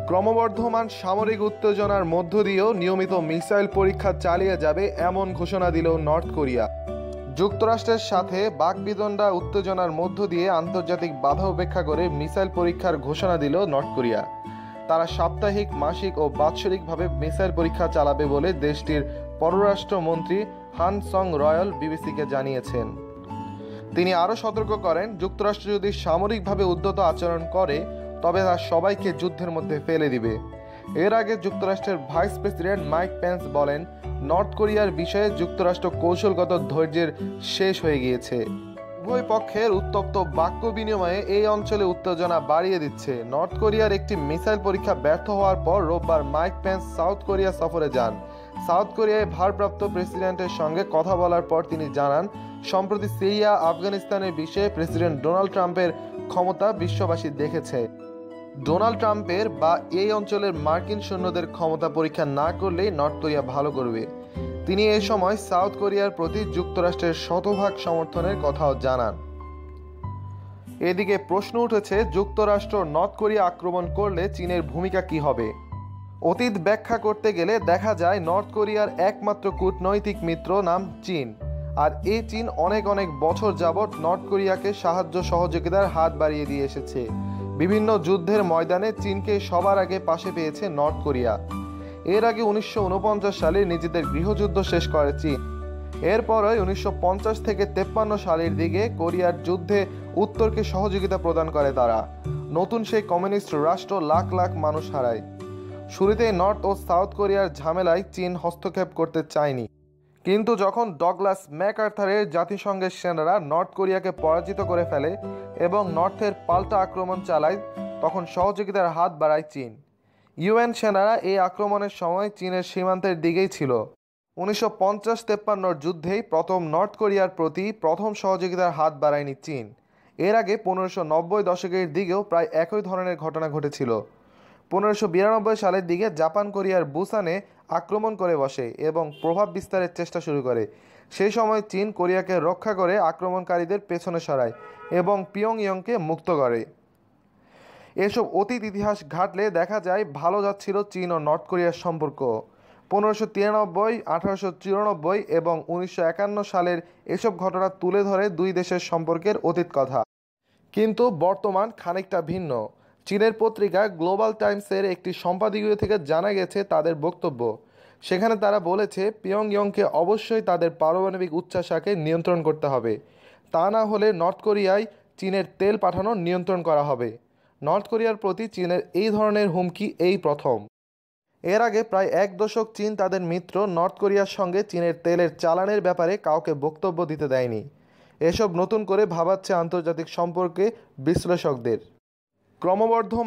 ক্রমবর্ধমান সামরিক উত্তেজনার মধ্য দিয়েও নিয়মিত মিসাইল পরীক্ষা চালিয়ে যাবে এমন ঘোষণা দিল নর্থ কোরিয়া। যুক্তরাষ্ট্রের সাথে বাকবিতণ্ডা উত্তেজনার মধ্য দিয়ে আন্তর্জাতিক বাধা উপেক্ষা করে মিসাইল পরীক্ষার ঘোষণা দিল নর্থ কোরিয়া। তারা সাপ্তাহিক, মাসিক ও বাৎসরিকভাবে মিসাইল পরীক্ষা চালাবে বলে দেশটির পররাষ্ট্রমন্ত্রী হান সং রয়াল বিবিসিকে জানিয়েছেন। তিনি আরও সতর্ক করেন, যুক্তরাষ্ট্র যদি সামরিকভাবে উদ্যত আচরণ করে তবে তা সবাইকে যুদ্ধের মধ্যে ফেলে দিবে। এর আগে যুক্তরাষ্ট্রের ভাইস প্রেসিডেন্ট মাইক পেন্স বলেন, নর্থ কোরিয়ার বিষয়ে যুক্তরাষ্ট্র কৌশলগত ধৈর্যের শেষ হয়ে গিয়েছে। উভয় পক্ষের উত্তপ্ত বাক্য বিনিময়ে এই অঞ্চলে উত্তেজনা বাড়িয়ে দিচ্ছে। নর্থ কোরিয়ার একটি মিসাইল পরীক্ষা ব্যর্থ হওয়ার পর রোববার মাইক পেন্স সাউথ কোরিয়া সফরে যান। সাউথ কোরিয়ায় ভারপ্রাপ্ত প্রেসিডেন্টের সঙ্গে কথা বলার পর তিনি জানান, সম্প্রতি সিরিয়া, আফগানিস্তানের বিষয়ে প্রেসিডেন্ট ডোনাল্ড ট্রাম্পের ক্ষমতা বিশ্ববাসী দেখেছে। ডোনাল্ড ট্রাম্পের বা এই অঞ্চলের মার্কিন সৈন্যদের ক্ষমতা পরীক্ষা না করলেই নর্থ কোরিয়া ভালো করবে। তিনি এ সময় সাউথ কোরিয়ার প্রতি যুক্তরাষ্ট্রের শতভাগ সমর্থনের কথাও জানান। এদিকে প্রশ্ন উঠেছে, যুক্তরাষ্ট্র নর্থ কোরিয়া আক্রমণ করলে চীনের ভূমিকা কি হবে? অতীত ব্যাখ্যা করতে গেলে দেখা যায় নর্থ কোরিয়ার একমাত্র কূটনৈতিক মিত্র নাম চীন। আর এই চীন অনেক বছর যাবৎ নর্থ কোরিয়াকে সাহায্য সহযোগিতার হাত বাড়িয়ে দিয়ে এসেছে। বিভিন্ন যুদ্ধের ময়দানে চীনকে সবার আগে পাশে পেয়েছে নর্থ কোরিয়া। এর আগে 1949 সালে নিজেদের গৃহযুদ্ধ শেষ করে চীন। এরপরে 1950 থেকে 53 সালের দিকে কোরিয়ার যুদ্ধে উত্তরকে সহযোগিতা প্রদান করে তারা। নতুন সেই কমিউনিস্ট রাষ্ট্র লাখ লাখ মানুষ হারায়। শুরুতেই নর্থ ও সাউথ কোরিয়ার ঝামেলায় চীন হস্তক্ষেপ করতে চায়নি, কিন্তু যখন ডগলাস ম্যাকআর্থারের জাতিসংঘের সেনারা নর্থ কোরিয়াকে পরাজিত করে ফেলে এবং নর্থের পাল্টা আক্রমণ চালায়, তখন সহযোগিতার হাত বাড়ায় চীন। ইউএন সেনারা এই আক্রমণের সময় চীনের সীমান্তের দিকেই ছিল। 1950-53 যুদ্ধেই প্রথম নর্থ কোরিয়ার প্রতি প্রথম সহযোগিতার হাত বাড়ায়নি চীন। এর আগে 1590 দশকের দিকেও প্রায় একই ধরনের ঘটনা ঘটেছিল। 1592 সালের দিকে জাপান কোরিয়ার বুসানে আক্রমণ করে বসে এবং প্রভাব বিস্তারের চেষ্টা শুরু করে। সেই সময় চীন কোরিয়াকে রক্ষা করে আক্রমণকারীদের পেছনে সরায় এবং পিয়ংইয়ংকে মুক্ত করে। এসব অতীত ইতিহাস ঘাটলে দেখা যায় ভালো যাচ্ছিল চীন ও নর্থ কোরিয়ার সম্পর্ক। 1593, 1894 এবং 1951 সালের এসব ঘটনা তুলে ধরে দুই দেশের সম্পর্কের অতীত কথা। কিন্তু বর্তমান খানিকটা ভিন্ন। চীনের পত্রিকা গ্লোবাল টাইমসের একটি সম্পাদকীয় থেকে জানা গেছে তাদের বক্তব্য। সেখানে তারা বলেছে, পিয়ংইয়ংকে অবশ্যই তাদের পারমাণবিক উচ্চাশাকে নিয়ন্ত্রণ করতে হবে। তা না হলে নর্থ কোরিয়ায় চীনের তেল পাঠানো নিয়ন্ত্রণ করা হবে। নর্থ কোরিয়ার প্রতি চীনের এই ধরনের হুমকি এই প্রথম। এর আগে প্রায় এক দশক চীন তাদের মিত্র নর্থ কোরিয়ার সঙ্গে চীনের তেলের চালানের ব্যাপারে কাউকে বক্তব্য দিতে দেয়নি। এসব নতুন করে ভাবাচ্ছে আন্তর্জাতিক সম্পর্কে বিশ্লেষকদের। ক্রমবর্ধমান